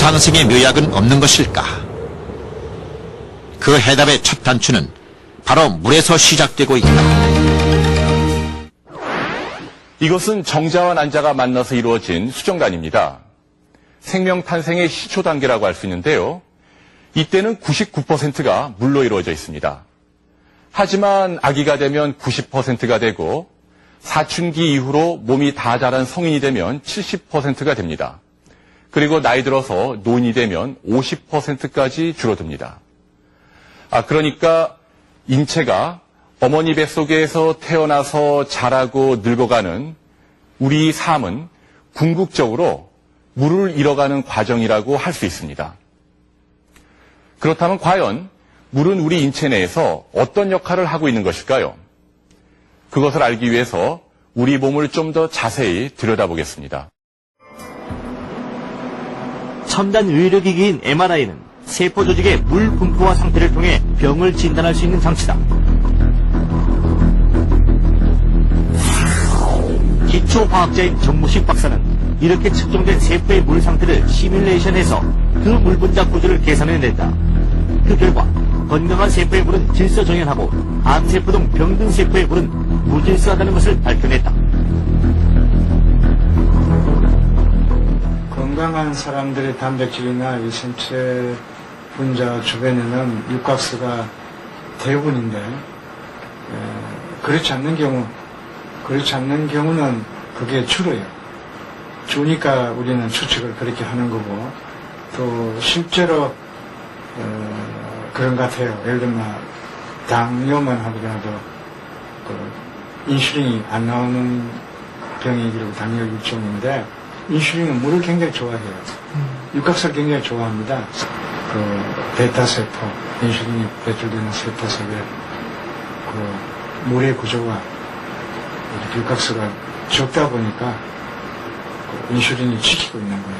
상생의 묘약은 없는 것일까? 그 해답의 첫 단추는 바로 물에서 시작되고 있다. 이것은 정자와 난자가 만나서 이루어진 수정단입니다. 생명 탄생의 시초 단계라고 할 수 있는데요. 이때는 99%가 물로 이루어져 있습니다. 하지만 아기가 되면 90%가 되고 사춘기 이후로 몸이 다 자란 성인이 되면 70%가 됩니다. 그리고 나이 들어서 노인이 되면 50%까지 줄어듭니다. 그러니까 인체가 어머니 뱃속에서 태어나서 자라고 늙어가는 우리 삶은 궁극적으로 물을 잃어가는 과정이라고 할 수 있습니다. 그렇다면 과연 물은 우리 인체 내에서 어떤 역할을 하고 있는 것일까요? 그것을 알기 위해서 우리 몸을 좀 더 자세히 들여다보겠습니다. 첨단 의료기기인 MRI는 세포 조직의 물 분포와 상태를 통해 병을 진단할 수 있는 장치다. 기초과학자인 정무식 박사는 이렇게 측정된 세포의 물 상태를 시뮬레이션해서 그 물 분자 구조를 계산해낸다. 그 결과 건강한 세포의 물은 질서정연하고 암세포 등 병든 세포의 물은 무질서하다는 것을 밝혀냈다. 건강한 사람들의 단백질이나 이 생체 분자 주변에는 육각수가 대부분인데 그렇지 않는 경우는 그게 줄어요. 주니까 우리는 추측을 그렇게 하는 거고 또 실제로 그런 것 같아요. 예를 들면 당뇨만 하더라도 인슐린이 안 나오는 병이 당뇨 일종인데 인슐린은 물을 굉장히 좋아해요. 육각수를 굉장히 좋아합니다. 그 베타세포, 인슐린이 배출되는 세포 속에 그 물의 구조가 이렇게 육각수가 적다 보니까 그 인슐린이 지키고 있는 거예요.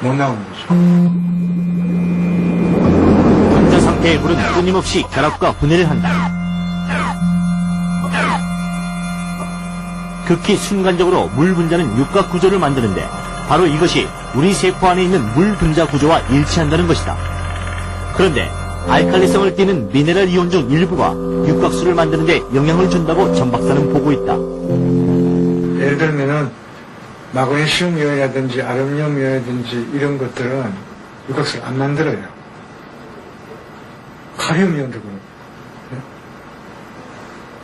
못 나오는 거죠. 분자 상태의 물은 끊임없이 결합과 분해를 한다. 극히 순간적으로 물 분자는 육각 구조를 만드는데 바로 이것이 우리 세포 안에 있는 물 분자 구조와 일치한다는 것이다. 그런데 알칼리성을 띠는 미네랄 이온 중 일부가 육각수를 만드는 데 영향을 준다고 전 박사는 보고 있다. 예를 들면은 마그네슘 이온이라든지 아르미늄 이온이라든지 이런 것들은 육각수를 안 만들어요. 카리움 이온도 그렇고.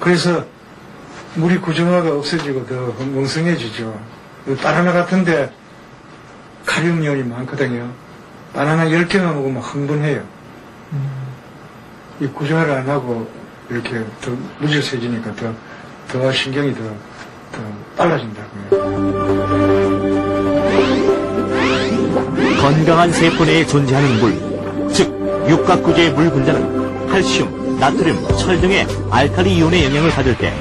그래서 물이 구조화가 없어지고 더 멍성해지죠. 바나나 같은데 카리움 이온이 많거든요. 바나나 10개만 먹으면 흥분해요. 이 구조화를 안 하고 이렇게 더 무질서해지니까 더 신경이 더 빨라진다고요. 건강한 세포 내에 존재하는 물, 즉 육각 구조의 물 분자는 칼슘, 나트륨, 철 등의 알칼리 이온의 영향을 받을 때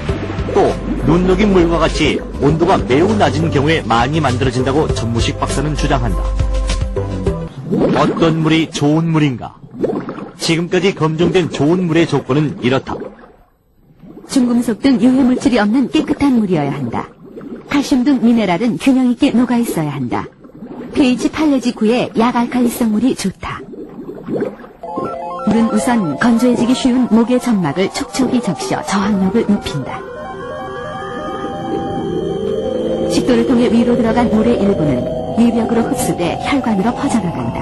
또 눈 녹인 물과 같이 온도가 매우 낮은 경우에 많이 만들어진다고 전무식 박사는 주장한다. 어떤 물이 좋은 물인가? 지금까지 검증된 좋은 물의 조건은 이렇다. 중금속 등 유해물질이 없는 깨끗한 물이어야 한다. 칼슘 등 미네랄은 균형 있게 녹아 있어야 한다. pH 8 내지 9의 약알칼리성 물이 좋다. 물은 우선 건조해지기 쉬운 목의 점막을 촉촉히 적셔 저항력을 높인다. 식도를 통해 위로 들어간 물의 일부는 위벽으로 흡수돼 혈관으로 퍼져나간다.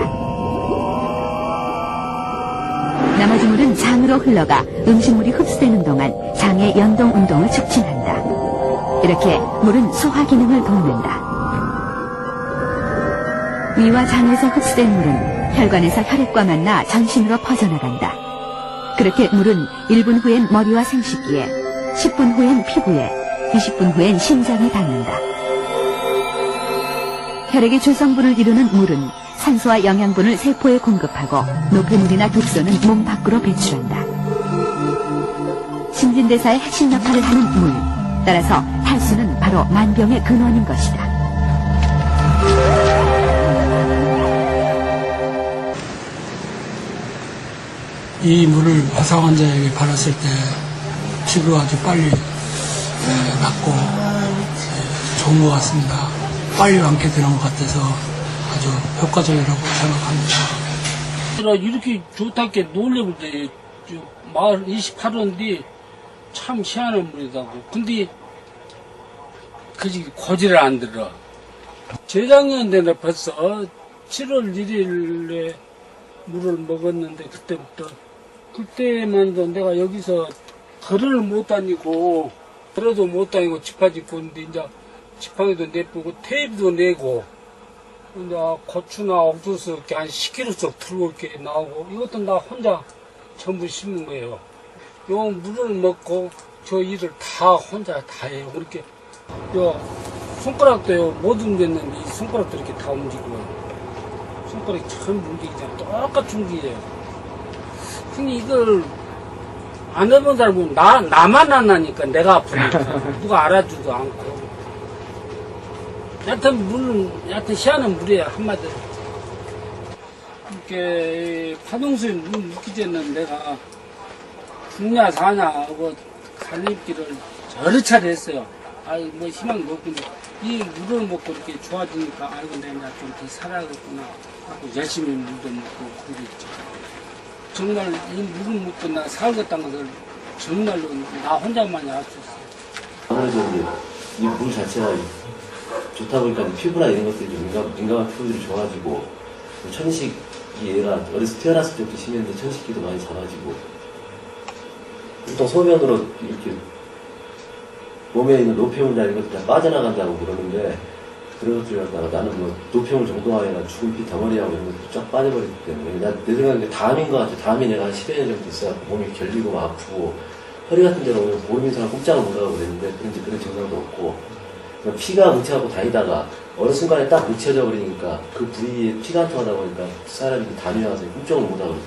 나머지 물은 장으로 흘러가 음식물이 흡수되는 동안 장의 연동 운동을 촉진한다. 이렇게 물은 소화 기능을 돕는다. 위와 장에서 흡수된 물은 혈관에서 혈액과 만나 전신으로 퍼져나간다. 그렇게 물은 1분 후엔 머리와 생식기에, 10분 후엔 피부에, 20분 후엔 심장에 닿는다. 혈액의 조성분을 이루는 물은 산소와 영양분을 세포에 공급하고 노폐물이나 독소는 몸 밖으로 배출한다. 신진대사의 핵심 역할을 하는 물, 따라서 탈수는 바로 만병의 근원인 것이다. 이 물을 화상 환자에게 바랐을 때 피부가 아주 빨리 낫고 좋은 것 같습니다. 빨리 완쾌되는 것 같아서 아주 효과적이라고 생각합니다. 이렇게 좋다게 놀래볼 때 마을 28호인데 참 희한한 물이다고. 근데 그지 고지를 안 들어. 재작년 되나 벌써 7월 1일에 물을 먹었는데 그때만도 내가 여기서 걸을 못 다니고 걸어도 못 다니고 지팡이도 있는데 이제 지팡이도 내쁘고 테이프도 내고 이제 고추나 옥수수 이렇게 한 10kg씩 들고 이렇게 나오고 이것도 나 혼자 전부 심는 거예요. 요 물을 먹고 저 일을 다 혼자 다 해요. 그렇게 요 손가락도요 못 움직였는데 이 손가락도 이렇게 다 움직여요. 손가락이 참 움직이잖아. 똑같이 움직여요. 근데 이걸 안 해본 사람은 나만 안 하니까 내가 아프니까 누가 알아주지도 않고. 여하튼 희한한 물이에요, 한마디로. 이렇게 파동수에 물 묻기 전에 내가 죽냐 사냐 하고 갈림길을 여러 차례 했어요. 아이, 뭐 희망이 없는데 이 물을 먹고 이렇게 좋아지니까 아이고 내가 좀 더 살아야겠구나 하고 열심히 물도 먹고 그러겠죠. 정말 이 물을 먹고 나 살겠다는 것을 정말로 나 혼자만이 알 수 있어요. 아무래도 이 물 자체가 좋다 보니까 피부나 이런 것들이 좀 민감한 피부들이 좋아지고 천식이 얘가 어려서 태어났을 때부터 심했는데 천식기도 많이 작아지고 보통 소변으로 이렇게 몸에 있는 노폐물이나 이런 것들이 다 빠져나간다고 그러는데 그런 것들을 갖다가 나는 뭐 노폐물 정도가 죽은 피 덩어리하고 이런 것들이 쫙 빠져버리기 때문에 내 생각에 담인 것 같아. 담이 내가 한 10여 년 정도 있어갖고 몸이 결리고 막 아프고 허리 같은 데로 오면 보이면서 꼼짝을 못하고 그랬는데 그런 증상도 없고 피가 뭉쳐갖고 다니다가 어느 순간에 딱 뭉쳐져 버리니까 그 부위에 피가 안 통하다 보니까 사람이 담이 와서 꼼짝을 못하고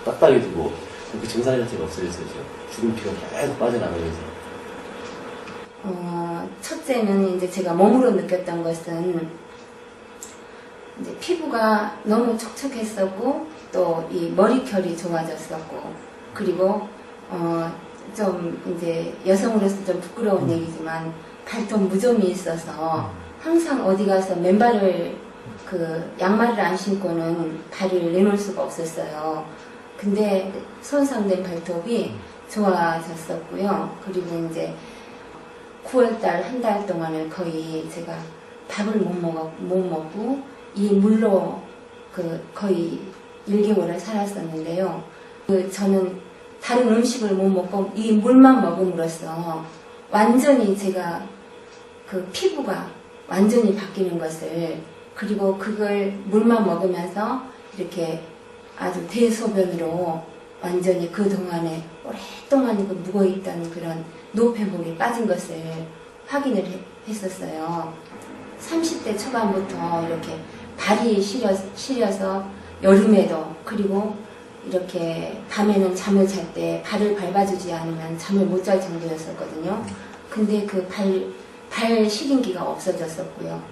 딱딱해지고 그 증상 자체가 없어졌어요. 죽은 피가 계속 빠져나가면서. 첫째는 이제 제가 몸으로 느꼈던 것은 이제 피부가 너무 촉촉했었고 또 이 머리결이 좋아졌었고 그리고 좀 이제 여성으로서 좀 부끄러운 얘기지만 발톱 무좀이 있어서 항상 어디 가서 맨발을 양말을 안 신고는 발을 내놓을 수가 없었어요. 근데 손상된 발톱이 좋아졌었고요. 그리고 이제 9월달 한 달 동안을 거의 제가 밥을 못 먹고 이 물로 거의 1개월을 살았었는데요. 저는 다른 음식을 못 먹고 이 물만 먹음으로써 완전히 제가 피부가 완전히 바뀌는 것을 그리고 그걸 물만 먹으면서 이렇게 아주 대소변으로 완전히 그동안에 오랫동안 묵어있던 그런 노폐물이 빠진 것을 확인을 했었어요. 30대 초반부터 이렇게 발이 시려서 여름에도 그리고 이렇게 밤에는 잠을 잘 때 발을 밟아주지 않으면 잠을 못 잘 정도였었거든요. 근데 그 발 시린기가 없어졌었고요.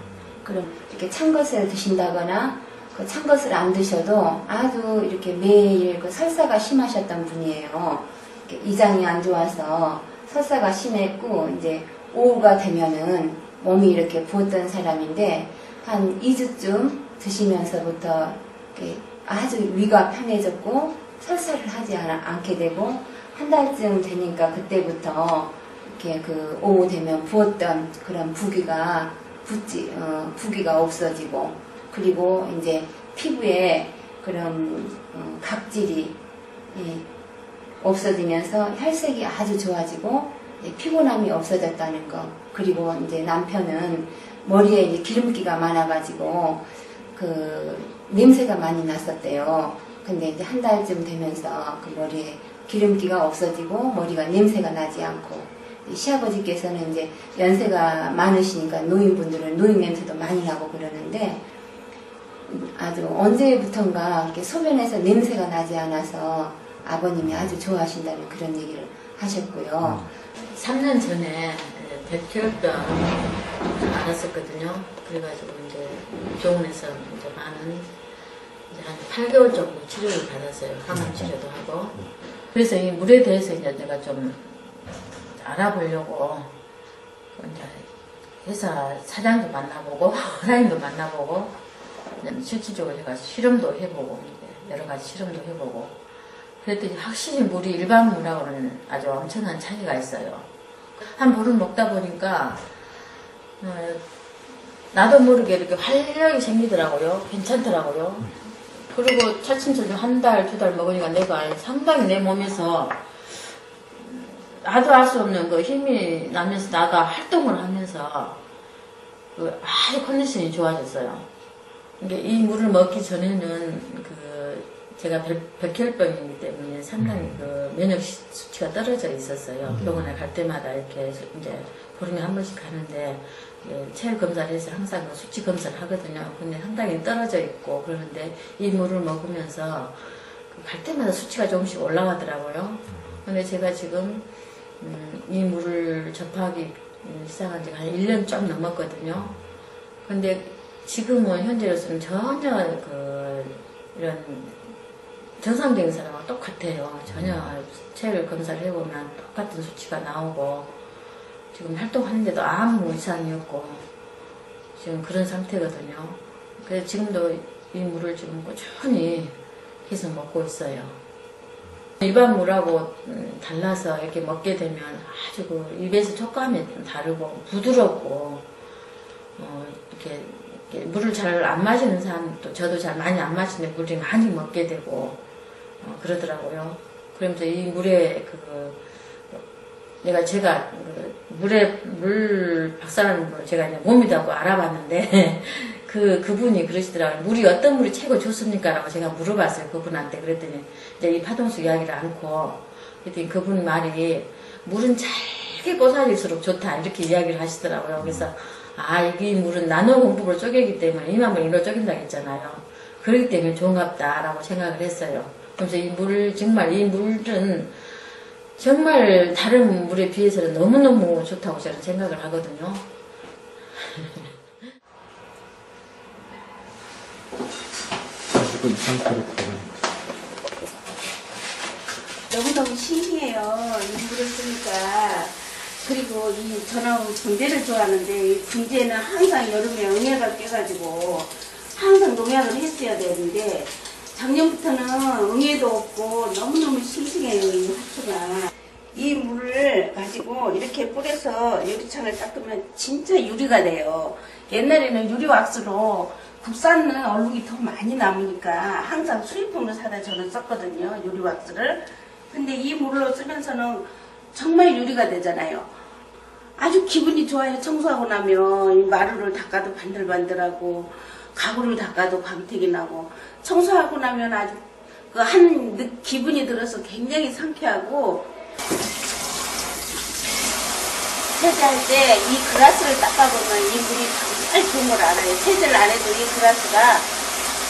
그럼 이렇게 찬 것을 드신다거나 그 찬 것을 안 드셔도 아주 이렇게 매일 설사가 심하셨던 분이에요. 이장이 안 좋아서 설사가 심했고 이제 오후가 되면은 몸이 이렇게 부었던 사람인데 한 2주쯤 드시면서부터 이렇게 아주 위가 편해졌고 설사를 하지 않게 되고 한 달쯤 되니까 그때부터 이렇게 오후 되면 부었던 그런 부기가 없어지고 그리고 이제 피부에 그런 각질이 없어지면서 혈색이 아주 좋아지고 피곤함이 없어졌다는 거. 그리고 이제 남편은 머리에 이제 기름기가 많아가지고 냄새가 많이 났었대요. 근데 이제 한 달쯤 되면서 그 머리에 기름기가 없어지고 머리가 냄새가 나지 않고 시아버지께서는 이제 연세가 많으시니까 노인분들은 노인 냄새도 많이 나고 그러는데 아주 언제부턴가 이렇게 소변에서 냄새가 나지 않아서 아버님이 아주 좋아하신다는 그런 얘기를 하셨고요. 3년 전에 백혈병 알았었거든요. 그래가지고 이제 병원에서 이제 많은 이제 한 8개월 정도 치료를 받았어요. 항암 치료도 하고. 그래서 이 물에 대해서 이제 내가 좀 알아보려고 이제 회사 사장도 만나보고 사장님도 만나보고 실질적으로 제가 실험도 해보고 여러 가지 실험도 해보고 그랬더니 확실히 물이 일반 물하고는 아주 엄청난 차이가 있어요. 한 물을 먹다 보니까 나도 모르게 이렇게 활력이 생기더라고요. 괜찮더라고요. 그리고 차츰차츰 한 달, 두 달 먹으니까 내가 상당히 내 몸에서 나도 알 수 없는 그 힘이 나면서 나가 활동을 하면서 아주 컨디션이 좋아졌어요. 근데 이 물을 먹기 전에는 제가 백혈병이기 때문에 상당히 면역 수치가 떨어져 있었어요. 병원에 갈 때마다 이렇게 이제 보름에 한 번씩 가는데 체열 검사를 해서 항상 수치 검사를 하거든요. 근데 상당히 떨어져 있고 그러는데 이 물을 먹으면서 갈 때마다 수치가 조금씩 올라가더라고요. 근데 제가 지금 이 물을 접하기 시작한 지가 한 1년 좀 넘었거든요. 근데 지금은 현재로서는 전혀 이런 정상적인 사람하고 똑같아요. 전혀 체열 검사를 해보면 똑같은 수치가 나오고 지금 활동하는데도 아무 이상이 없고 지금 그런 상태거든요. 그래서 지금도 이 물을 지금 꾸준히 계속 먹고 있어요. 일반 물하고 달라서 이렇게 먹게 되면 아주 입에서 촉감이 좀 다르고 부드럽고 이렇게 물을 잘 안 마시는 사람도 저도 잘 많이 안 마시는데 물을 많이 먹게 되고 그러더라고요. 그러면서 이 물에 제가 물 박사라는 걸 제가 이제 몸이라고 알아봤는데 그분이 그러시더라고요. 물이 어떤 물이 최고 좋습니까? 라고 제가 물어봤어요. 그분한테. 그랬더니 이제 이 파동수 이야기를 않고 그랬더니 그분 말이 물은 잘게 뽀사질수록 좋다 이렇게 이야기를 하시더라고요. 그래서 이 물은 나노 공법으로 쪼개기 때문에 이만큼 이로 쪼갠다고 했잖아요. 그렇기 때문에 좋은갑다라고 생각을 했어요. 그래서 이 물은 정말 다른 물에 비해서는 너무너무 좋다고 저는 생각을 하거든요. 너무너무 신기해요. 이 물을 쓰니까. 그리고 저는 분재를 좋아하는데 이 분재는 항상 여름에 응애가 깨가지고 항상 농약을 했어야 되는데 작년부터는 응애도 없고 너무너무 싱싱해요. 이 화초가. 이 물을 가지고 이렇게 뿌려서 유리창을 닦으면 진짜 유리가 돼요. 옛날에는 유리 왁스로 국산 얼룩이 더 많이 남으니까 항상 수입품을 사다 저는 썼거든요. 유리 왁스를. 근데 이 물로 쓰면서는 정말 유리가 되잖아요. 아주 기분이 좋아요. 청소하고 나면 이 마루를 닦아도 반들반들하고 가구를 닦아도 광택이 나고 청소하고 나면 아주 기분이 들어서 굉장히 상쾌하고 세제할 때 이 그라스를 닦아보면 이 물이 정말 좋은 걸 알아요. 세제를 안 해도 이 그라스가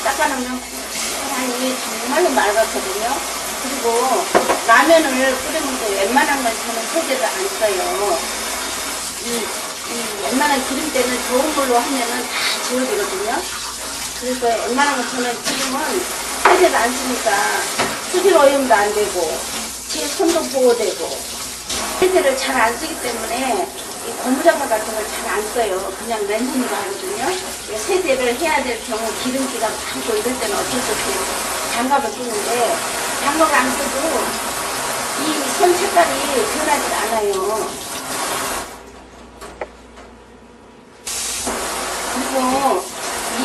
닦아놓으면 고스란히 정말로 맑았거든요. 그리고 라면을 끓이면서 웬만한 건 저는 세제를 안 써요. 웬만한 기름때는 좋은 물로 하면은 다 지워지거든요. 그래서 웬만한 건 저는 지금은 세제를 안 쓰니까 수질 오염도 안 되고 제 손도 보호되고 세제를 잘 안 쓰기 때문에 이 고무장갑 같은 걸 잘 안 써요. 그냥 렌즈로 하거든요. 세제를 해야 될 경우 기름기가 많고 이럴 때는 어쩔 수 없이 장갑을 끼는데 장갑을 안 써도 이 손 색깔이 변하지 않아요. 그리고 이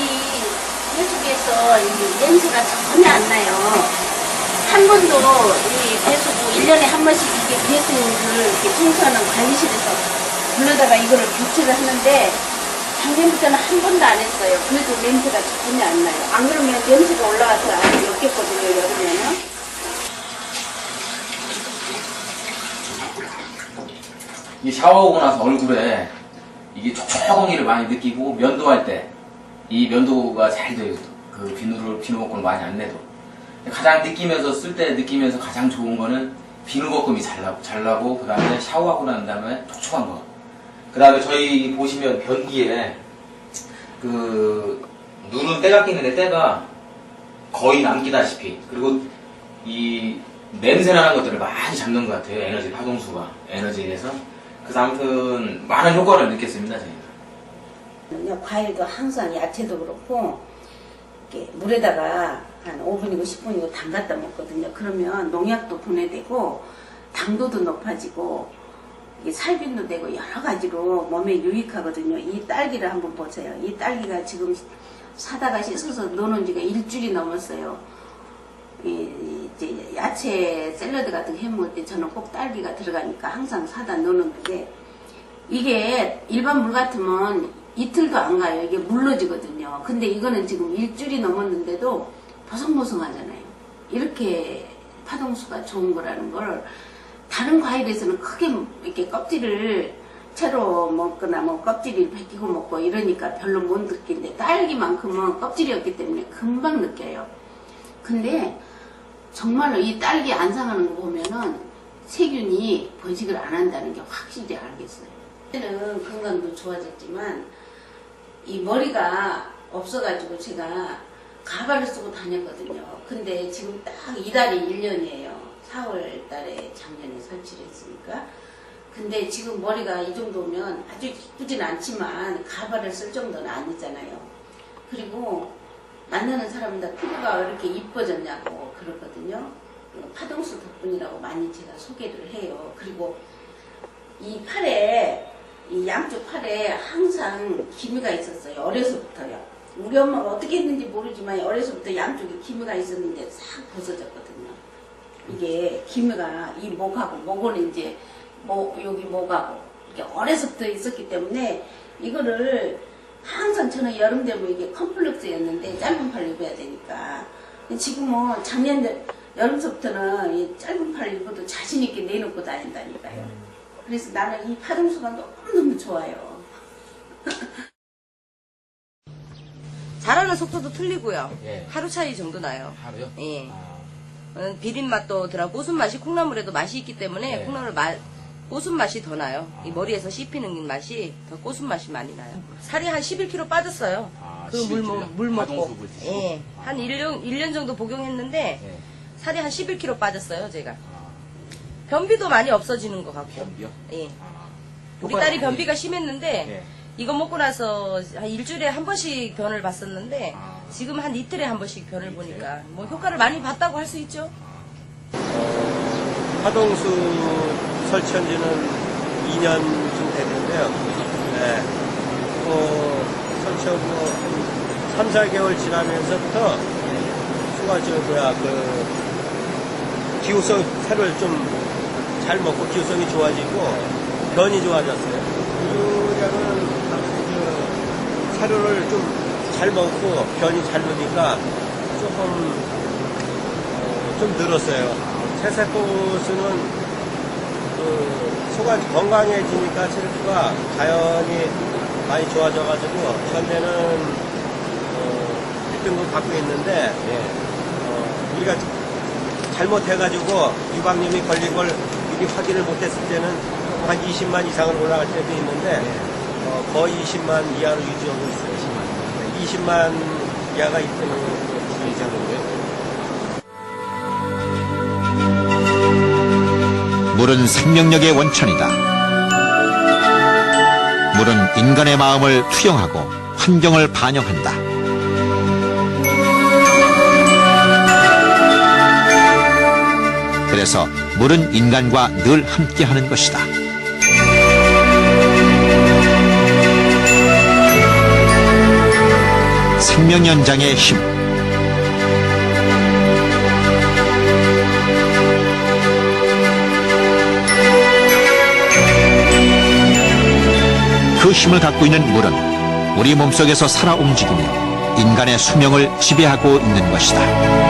배수구에서 이 냄새가 전혀 안 나요. 한 번도 이 배수구 1년에 한 번씩 이렇게 배수구를 이렇게 청소하는 관리실에서 불러다가 이거를 교체를 하는데 작년부터는 한 번도 안 했어요. 그래도 냄새가 전혀 안 나요. 안 그러면 냄새가 올라와서 아주 역겹거든요, 여름에는. 이 샤워하고 나서 얼굴에 이게 촉촉함을 많이 느끼고 면도할 때 이 면도가 잘 돼요. 비누 거품을 많이 안 내도 가장 쓸 때 느끼면서 가장 좋은 거는 비누 거품이 잘 나고 그 다음에 샤워하고 난 다음에 촉촉한 거. 그 다음에 저희 보시면 변기에 눈은 때가 끼는데 때가 거의 남기다시피 그리고 이 냄새 나는 것들을 많이 잡는 것 같아요. 에너지 파동수가 에너지에서. 그래서 아무튼 많은 효과를 느꼈습니다. 저희가. 과일도 항상 야채도 그렇고 이렇게 물에다가 한 5분이고 10분이고 담갔다 먹거든요. 그러면 농약도 분해되고 당도도 높아지고 이게 살균도 되고 여러 가지로 몸에 유익하거든요. 이 딸기를 한번 보세요. 이 딸기가 지금 사다가 씻어서 넣어놓은 지가 일주일이 넘었어요. 이제 야채 샐러드 같은 거 해먹을 때 저는 꼭 딸기가 들어가니까 항상 사다 넣어놓는데 이게 일반 물 같으면 이틀도 안 가요. 이게 물러지거든요. 근데 이거는 지금 일주일이 넘었는데도 보송보송하잖아요. 이렇게 파동수가 좋은 거라는 걸 다른 과일에서는 크게 이렇게 껍질을 채로 먹거나 뭐 껍질을 벗기고 먹고 이러니까 별로 못 느끼는데 딸기만큼은 껍질이 없기 때문에 금방 느껴요. 근데 정말로 이 딸기 안 상하는 거 보면은 세균이 번식을 안 한다는 게 확실히 알겠어요. 그때는 건강도 좋아졌지만 이 머리가 없어가지고 제가 가발을 쓰고 다녔거든요. 근데 지금 딱 이달이 1년이에요. 4월 달에 작년에 설치를 했으니까. 근데 지금 머리가 이 정도면 아주 이쁘진 않지만 가발을 쓸 정도는 아니잖아요. 그리고 만나는 사람마다 피부가 왜 이렇게 이뻐졌냐고 그러거든요. 파동수 덕분이라고 많이 제가 소개를 해요. 그리고 이 팔에, 이 양쪽 팔에 항상 기미가 있었어요. 어려서부터요. 우리 엄마가 어떻게 했는지 모르지만 어려서부터 양쪽에 기미가 있었는데 싹 벗어졌거든요. 이게 기미가 이 목하고 목은 이제 여기 목하고 이렇게 어려서부터 있었기 때문에 이거를 항상 저는 여름 되면 이게 컴플렉스였는데 짧은 팔 입어야 되니까 지금은 작년 여름서부터는 이 짧은 팔 입어도 자신 있게 내놓고 다닌다니까요. 그래서 나는 이 파동수가 너무너무 좋아요. 자라는 속도도 틀리고요. 예. 하루 차이 정도 나요. 하루요? 예. 비린 맛도 들어가고 고순 맛이 콩나물에도 맛이 있기 때문에 예. 콩나물 고순 맛이 더 나요. 이 머리에서 씹히는 맛이 더 고순 맛이 많이 나요. 살이 한 11kg 빠졌어요. 그 물 먹고. 예. 한 1년 정도 복용했는데 예. 살이 한 11kg 빠졌어요, 제가. 변비도 많이 없어지는 것 같고. 변비요? 예. 우리 딸이 변비가 심했는데 예. 이거 먹고 나서 한 일주일에 한 번씩 변을 봤었는데 지금 한 이틀에 한 번씩 변을 보니까 뭐 효과를 많이 봤다고 할 수 있죠. 파동수 설치한 지는 2년쯤 됐는데요. 네. 설치하고 한 3, 4개월 지나면서부터 기후성 새를 좀 잘 먹고 기후성이 좋아지고 변이 좋아졌어요. 우유량은 사료를 좀 잘 먹고 변이 잘 넣으니까 좀 늘었어요. 새세포수는 소가 건강해지니까 체력가 자연이 많이 좋아져가지고 현재는 1등급 갖고 있는데 우리가 잘못해가지고 유방염이 걸린 걸 미리 확인을 못했을 때는 한 20만 이상을 올라갈 때도 있는데 거의 20만 이하로 유지하고 있어요. 20만 이하가 있다는 물은 생명력의 원천이다. 물은 인간의 마음을 투영하고 환경을 반영한다. 그래서 물은 인간과 늘 함께하는 것이다. 생명 연장의 힘. 그 힘을 갖고 있는 물은 우리 몸속에서 살아 움직이며 인간의 수명을 지배하고 있는 것이다.